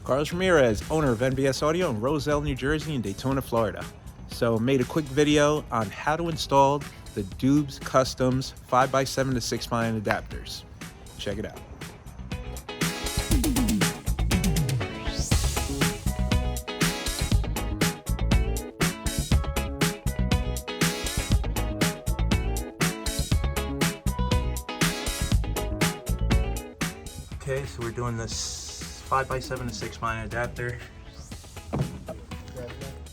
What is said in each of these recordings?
Carlos Ramirez, owner of NBS Audio in Roselle, New Jersey and Daytona, Florida. So made a quick video on how to install the Dube's Customs 5x7 to 6x adapters. Check it out. Okay, so we're doing this 5x7 to 6x adapter.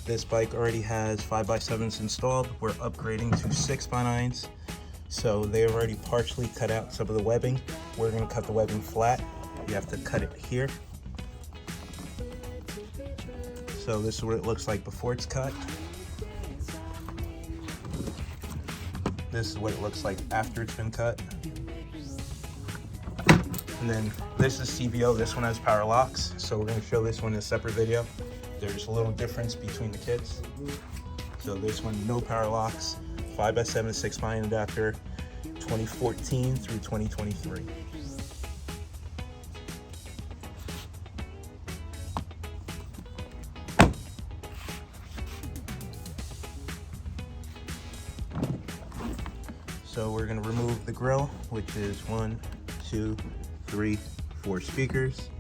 This bike already has 5x7s installed. We're upgrading to 6x9s. So they have already partially cut out some of the webbing. We're gonna cut the webbing flat. You have to cut it here. So this is what it looks like before it's cut. This is what it looks like after it's been cut. And then this is CVO, this one has power locks. So we're gonna show this one in a separate video. There's a little difference between the kits. So this one, no power locks, 5x7 6x adapter, 2014 through 2023. So we're gonna remove the grill, which is 1, 2, 3, 4 speakers.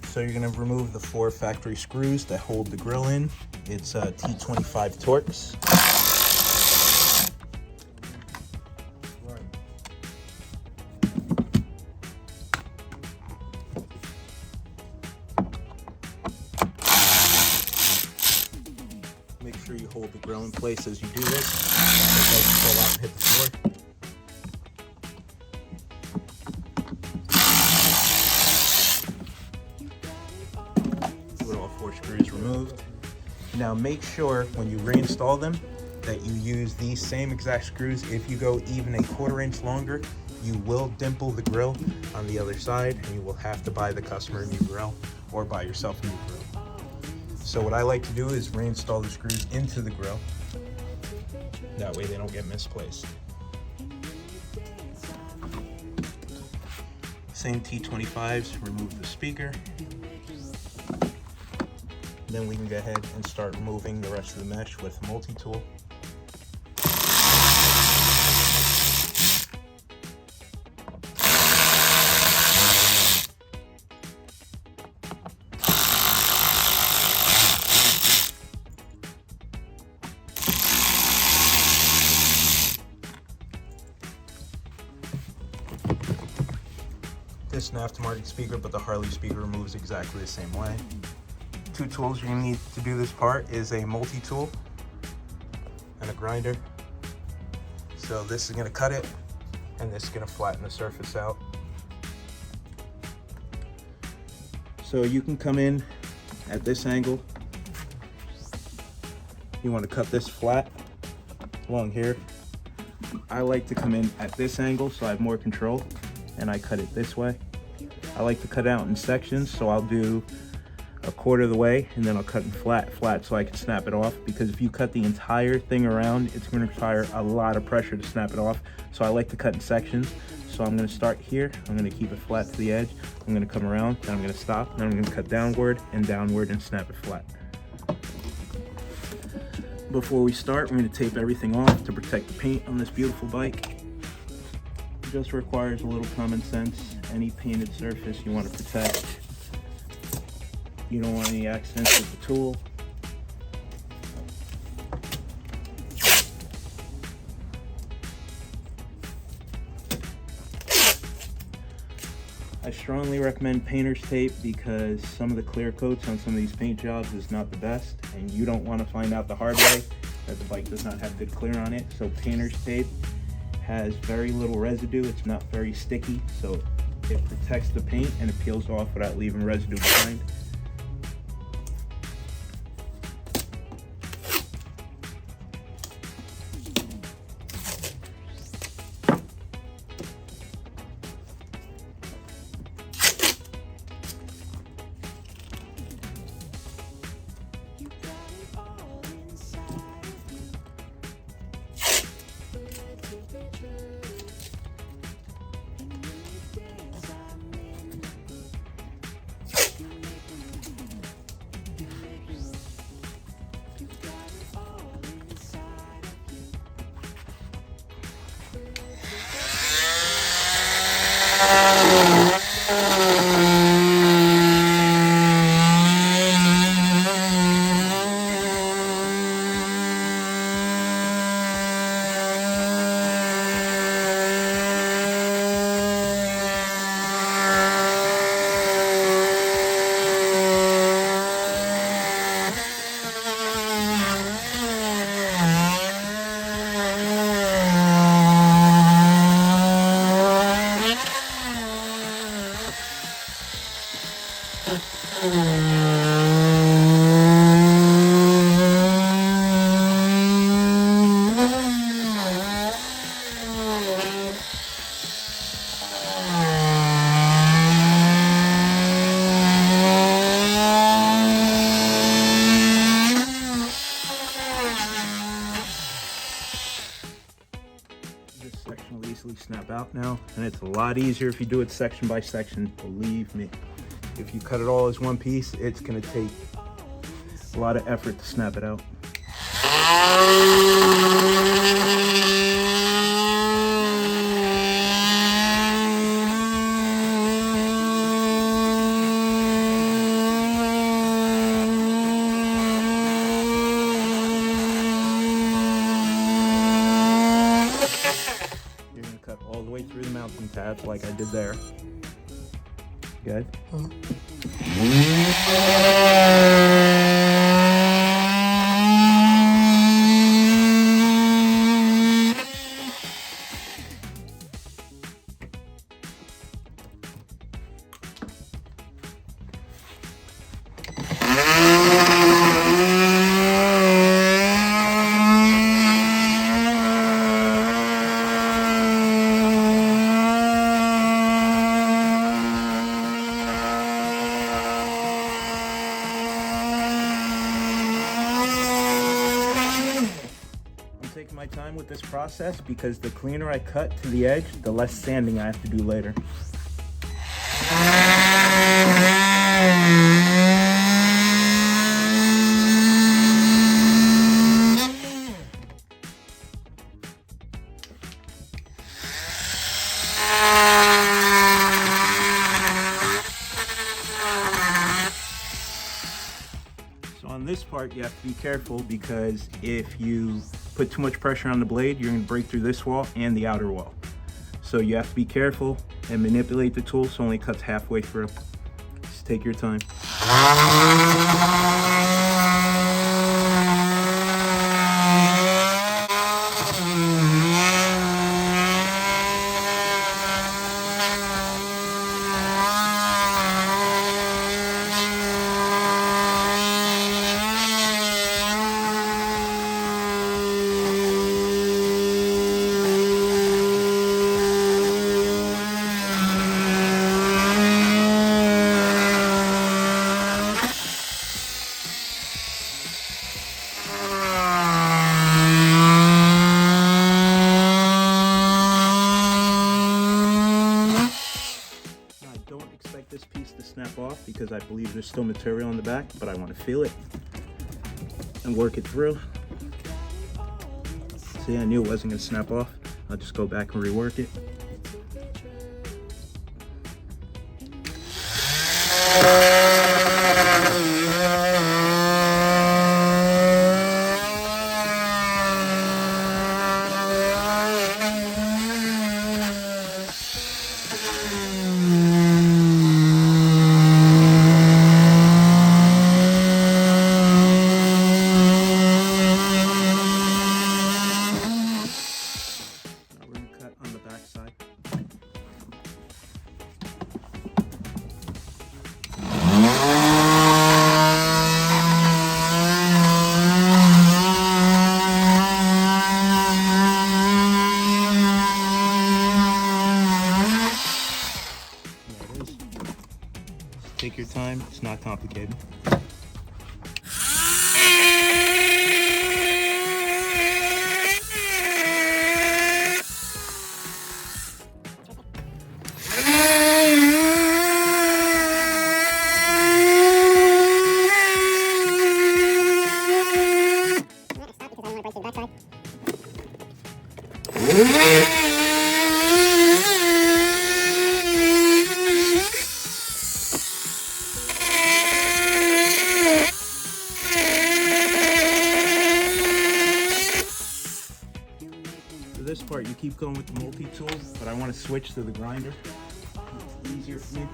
So you're gonna remove the 4 factory screws that hold the grill in. It's T25 Torx. Make sure you hold the grill in place as you do this, so it doesn't fall out and hit the floor. All 4 screws removed. Now make sure when you reinstall them that you use these same exact screws. If you go even a 1/4 inch longer, you will dimple the grill on the other side and you will have to buy the customer a new grill or buy yourself a new grill. So what I like to do is reinstall the screws into the grill. That way they don't get misplaced. Same T25s, remove the speaker. Then we can go ahead and start removing the rest of the mesh with a multi-tool. This is an aftermarket speaker, but the Harley speaker removes exactly the same way. 2 tools you're gonna need to do this part is a multi-tool and a grinder. So this is gonna cut it, and this is gonna flatten the surface out. So you can come in at this angle. You wanna cut this flat along here. I like to come in at this angle so I have more control, and I cut it this way. I like to cut out in sections, so I'll do 1/4 of the way and then I'll cut in flat so I can snap it off, because if you cut the entire thing around, it's going to require a lot of pressure to snap it off. So I like to cut in sections. So I'm going to start here, I'm going to keep it flat to the edge, I'm going to come around, then I'm going to stop, then I'm going to cut downward and snap it flat. Before we start, we're going to tape everything off to protect the paint on this beautiful bike. It just requires a little common sense. Any painted surface you want to protect. You don't want any accidents with the tool. I strongly recommend painter's tape because some of the clear coats on some of these paint jobs is not the best, and you don't want to find out the hard way that the bike does not have good clear on it. So painter's tape has very little residue. It's not very sticky, so it protects the paint and it peels off without leaving residue behind. This section will easily snap out now, and it's a lot easier if you do it section by section, believe me. If you cut it all as one piece, it's gonna take a lot of effort to snap it out. You're gonna cut all the way through the mounting tabs like I did there. Good. Taking my time with this process because the cleaner I cut to the edge, the less sanding I have to do later. So on this part, you have to be careful because if you put too much pressure on the blade, you're going to break through this wall and the outer wall. So you have to be careful and manipulate the tool so it only cuts halfway through. Just take your time. This piece to snap off because I believe there's still material on the back, but I want to feel it and work it through. See, I knew it wasn't going to snap off. I'll just go back and rework it. Take your time, it's not complicated. For this part, you keep going with the multi-tool, but I want to switch to the grinder. It's easier for me.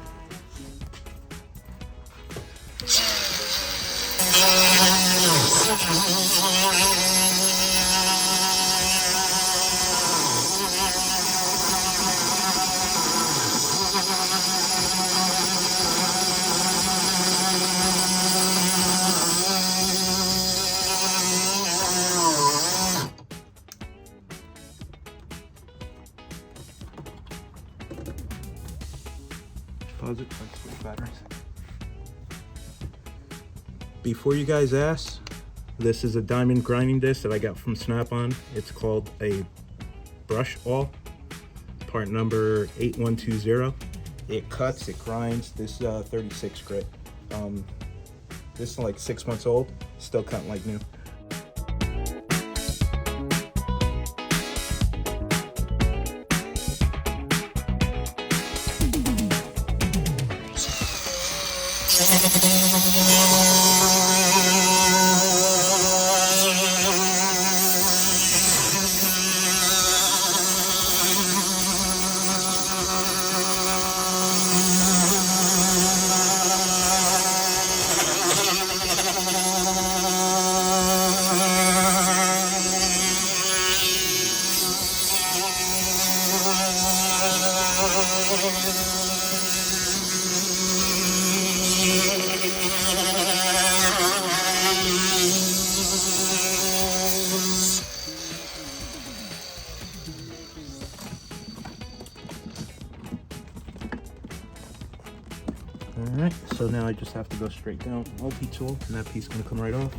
Pause it, let's switch batteries. Before you guys ask, this is a diamond grinding disc that I got from Snap-on. It's called a brush awl, part number 8120. It cuts, it grinds. This 36 grit. This is like 6 months old, still cutting like new. Alright, so now I just have to go straight down with the multi-tool, and that piece is going to come right off.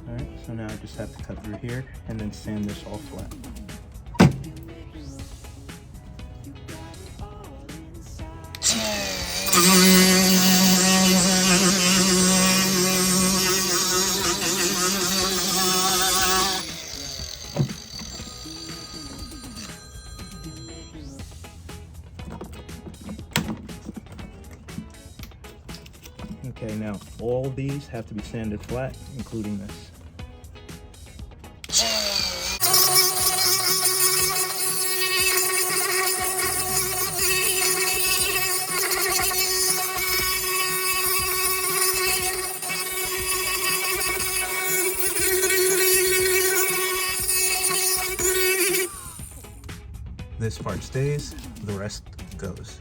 Alright, so now I just have to cut through here and then sand this all flat. Okay, now all these have to be sanded flat, including this. This part stays, the rest goes.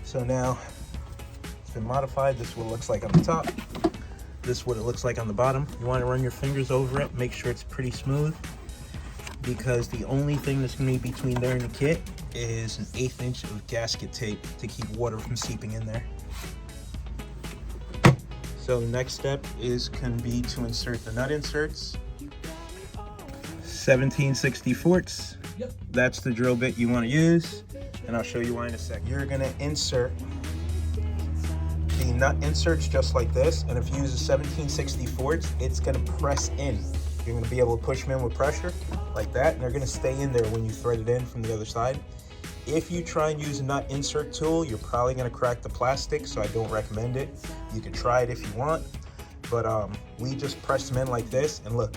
So now it's been modified. This is what it looks like on the top. This is what it looks like on the bottom. You want to run your fingers over it, make sure it's pretty smooth, because the only thing that's going to be between there and the kit is an 1/8 inch of gasket tape to keep water from seeping in there. So the next step is going to be to insert the nut inserts. 17/64. Yep. That's the drill bit you want to use, and I'll show you why in a sec. You're going to insert the nut inserts just like this, and if you use a 17/64, it's going to press in. You're going to be able to push them in with pressure like that, and they're going to stay in there when you thread it in from the other side. If you try and use a nut insert tool, you're probably going to crack the plastic, so I don't recommend it. You can try it if you want, but we just press them in like this, and look,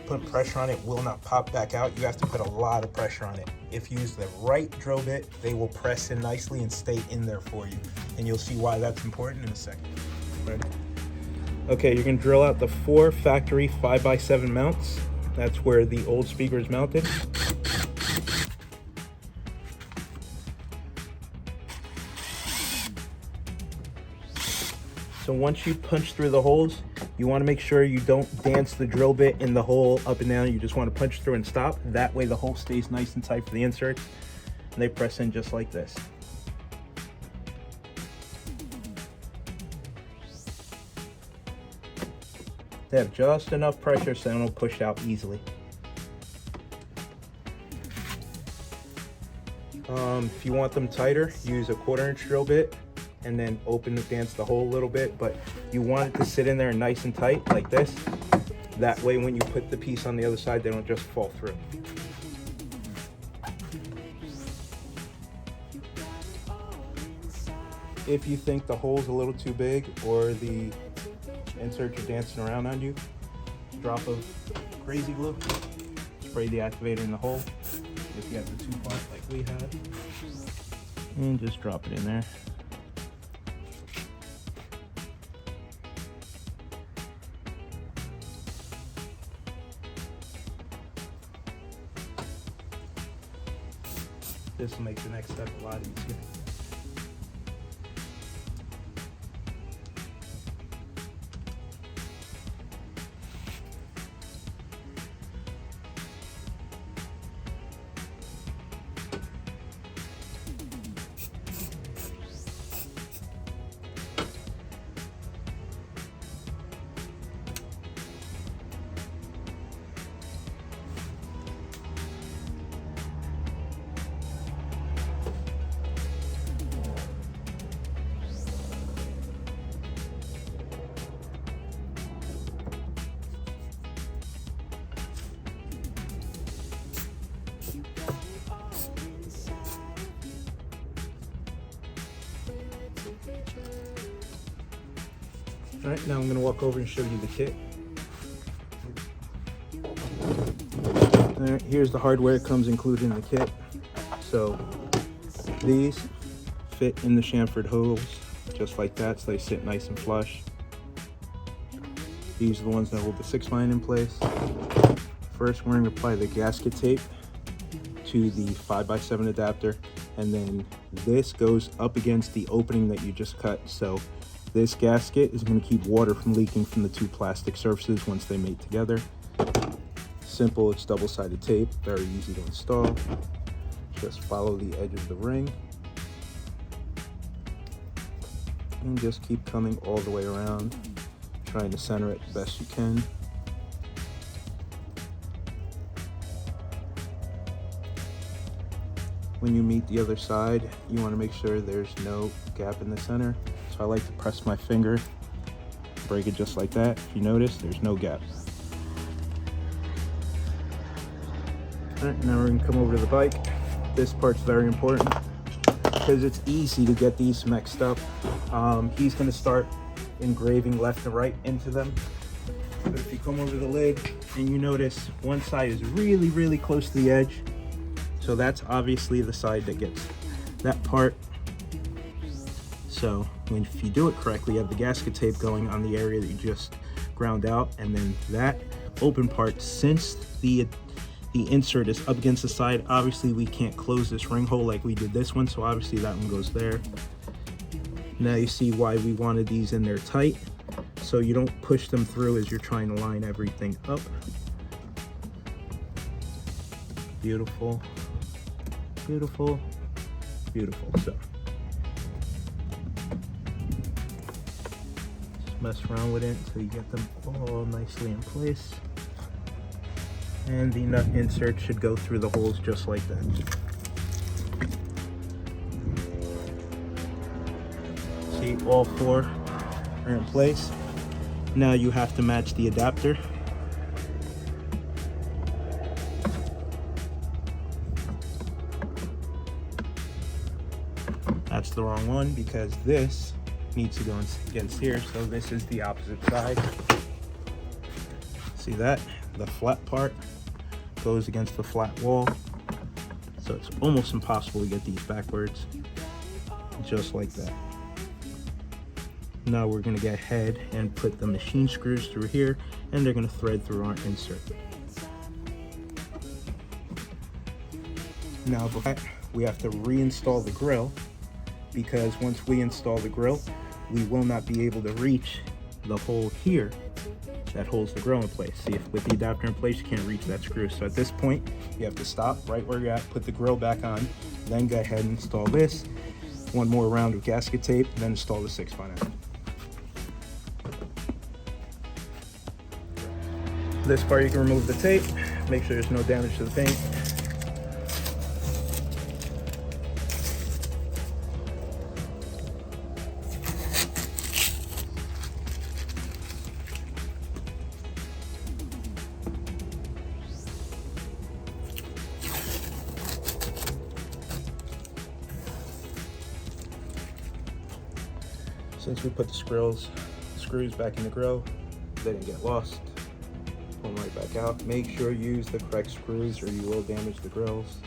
put pressure on it, will not pop back out. You have to put a lot of pressure on it. If you use the right drill bit, they will press in nicely and stay in there for you, and you'll see why that's important in a second. Ready? Okay, you're gonna drill out the 4 factory 5x7 mounts. That's where the old speaker is mounted. So once you punch through the holes, you want to make sure you don't dance the drill bit in the hole up and down. You just want to punch through and stop. That way the hole stays nice and tight for the inserts, and they press in just like this. They have just enough pressure so they don't push out easily. If you want them tighter, use a 1/4 inch drill bit and then open and dance the hole a little bit, but you want it to sit in there nice and tight like this. That way when you put the piece on the other side, they don't just fall through. If you think the hole's a little too big or the inserts are dancing around on you, drop of crazy glue, spray the activator in the hole if you have the 2-part like we had, and just drop it in there. This will make the next step a lot easier. All right, now I'm going to walk over and show you the kit. Here's the hardware it comes included in the kit. So these fit in the chamfered holes just like that, so they sit nice and flush. These are the ones that hold the 6 line in place. First, we're going to apply the gasket tape to the 5x7 adapter, and then this goes up against the opening that you just cut. So this gasket is going to keep water from leaking from the 2 plastic surfaces once they mate together. Simple, it's double-sided tape, very easy to install. Just follow the edge of the ring and just keep coming all the way around, trying to center it the best you can. When you meet the other side, you want to make sure there's no gap in the center. So I like to press my finger, break it just like that. If you notice, there's no gap. All right, now we're gonna come over to the bike. This part's very important because it's easy to get these mixed up. He's gonna start engraving left and right into them. But if you come over the lid and you notice one side is really, really close to the edge, so that's obviously the side that gets that part. So if you do it correctly, you have the gasket tape going on the area that you just ground out, and then that open part, since the insert is up against the side, obviously we can't close this ring hole like we did this one, so obviously that one goes there. Now you see why we wanted these in there tight, so you don't push them through as you're trying to line everything up. Beautiful, beautiful, beautiful. So just mess around with it until you get them all nicely in place. And the nut insert should go through the holes just like that. See, all 4 are in place. Now you have to match the adapter. That's the wrong one because this needs to go against here, so this is the opposite side. See that? The flat part goes against the flat wall, so it's almost impossible to get these backwards, just like that. Now we're going to go ahead and put the machine screws through here, and they're going to thread through our insert. Now before that, we have to reinstall the grill, because once we install the grill, we will not be able to reach the hole here that holds the grill in place. See, if with the adapter in place, you can't reach that screw. So at this point, you have to stop right where you're at, put the grill back on, then go ahead and install this. One more round of gasket tape, then install the 6x9. This part you can remove the tape, make sure there's no damage to the paint. Since we put the screws back in the grill, they didn't get lost. Pull them right back out. Make sure you use the correct screws or you will damage the grills.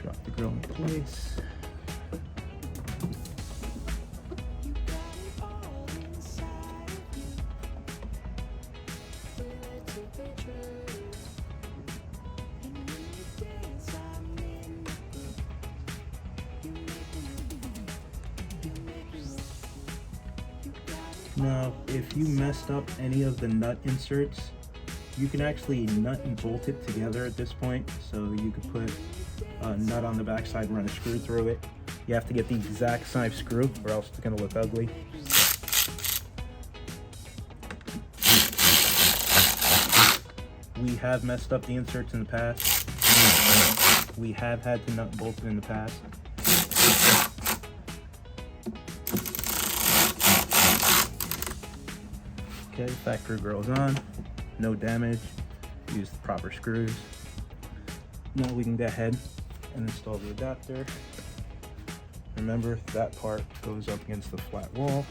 Drop the grill in place. Now, if you messed up any of the nut inserts, you can actually nut and bolt it together at this point. So you could put a nut on the backside, run a screw through it. You have to get the exact size screw or else it's gonna look ugly. We have messed up the inserts in the past. We have had to nut and bolt it in the past. Okay, factory grill is on, no damage, use the proper screws. Now we can go ahead and install the adapter. Remember, that part goes up against the flat wall,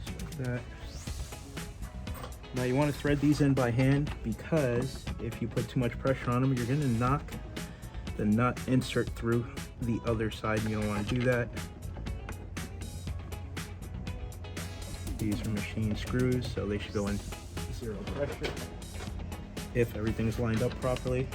just like that. Now you want to thread these in by hand, because if you put too much pressure on them, you're going to knock the nut insert through the other side, and you don't want to do that. These are machine screws, so they should go in zero pressure if everything is lined up properly.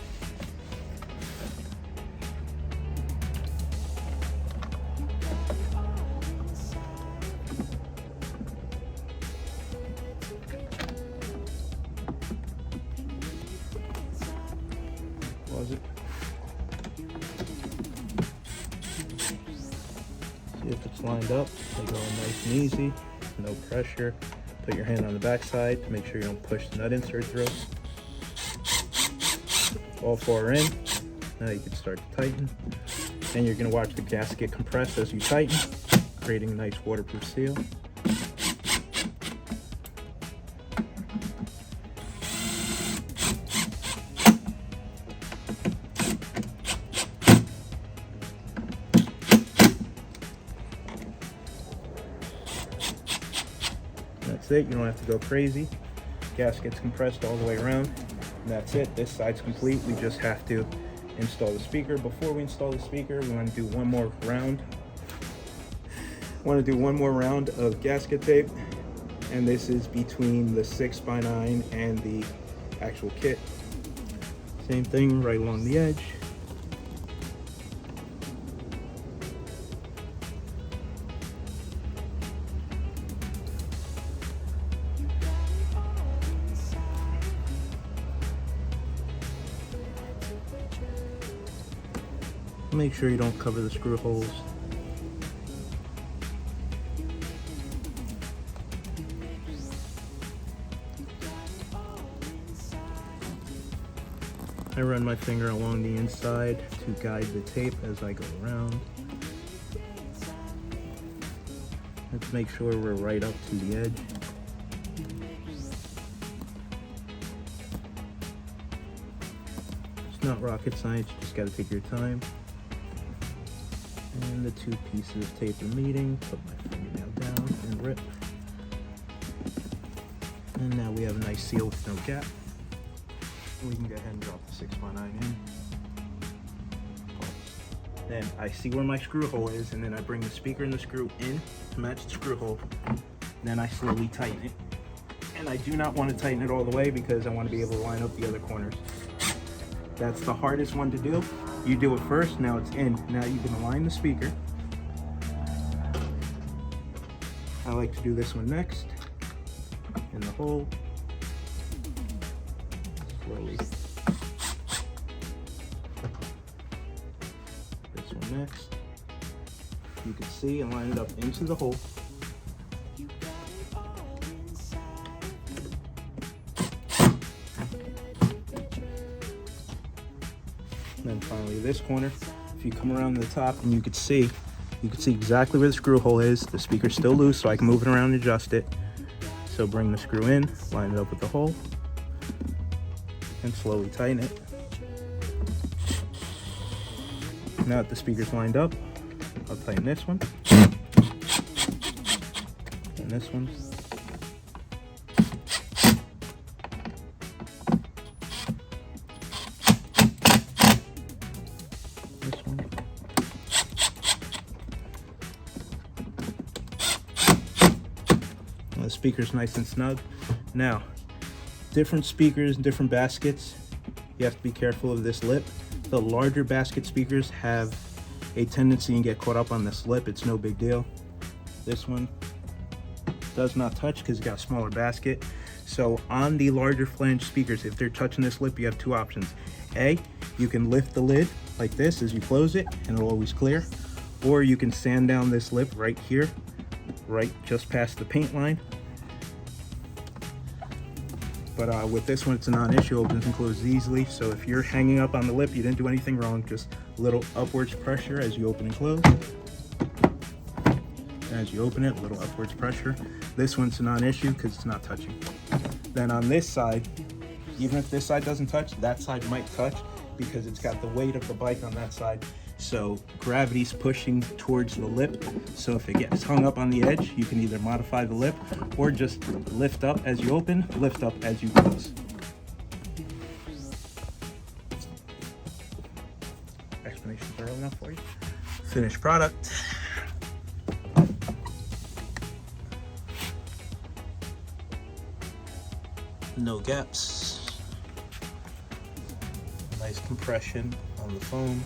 Pause it. See if it's lined up. They go in nice and easy. No pressure. Put your hand on the back side to make sure you don't push the nut insert through. All four are in. Now you can start to tighten. And you're going to watch the gasket compress as you tighten, creating a nice waterproof seal. That's it, you don't have to go crazy. Gasket's compressed all the way around. And that's it, this side's complete. We just have to install the speaker. Before we install the speaker, we want to do one more round. Of gasket tape. And this is between the 6x9 and the actual kit. Same thing right along the edge. Make sure you don't cover the screw holes. I run my finger along the inside to guide the tape as I go around. Let's make sure we're right up to the edge. It's not rocket science, you just gotta take your time. And the two pieces of tape are meeting. Put my fingernail down and rip. And now we have a nice seal with no gap. We can go ahead and drop the 6x9 in. Then I see where my screw hole is, and then I bring the speaker and the screw in to match the screw hole. Then I slowly tighten it. And I do not want to tighten it all the way because I want to be able to line up the other corners. That's the hardest one to do. You do it first, now it's in. Now you can align the speaker. I like to do this one next. In the hole. Slowly. This one next. You can see and line it up into the hole. And then finally this corner, if you come around to the top and you can see exactly where the screw hole is. The speaker's still loose, so I can move it around and adjust it. So bring the screw in, line it up with the hole, and slowly tighten it. Now that the speaker's lined up, I'll tighten this one, and this one. The speaker's nice and snug. Now, different speakers, different baskets, you have to be careful of this lip. The larger basket speakers have a tendency to get caught up on this lip. It's no big deal. This one does not touch because it's got a smaller basket. So on the larger flange speakers, if they're touching this lip, you have two options. A, you can lift the lid like this as you close it and it'll always clear. Or you can sand down this lip right here, right just past the paint line. But with this one, it's a non-issue, opens and closes easily. So if you're hanging up on the lip, you didn't do anything wrong, just a little upwards pressure as you open and close. As you open it, a little upwards pressure. This one's a non-issue because it's not touching. Then on this side, even if this side doesn't touch, that side might touch because it's got the weight of the bike on that side. So gravity's pushing towards the lip. So if it gets hung up on the edge, you can either modify the lip or just lift up as you open, lift up as you close. Explanation thorough enough for you? Finished product. No gaps. Nice compression on the foam.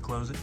Close it.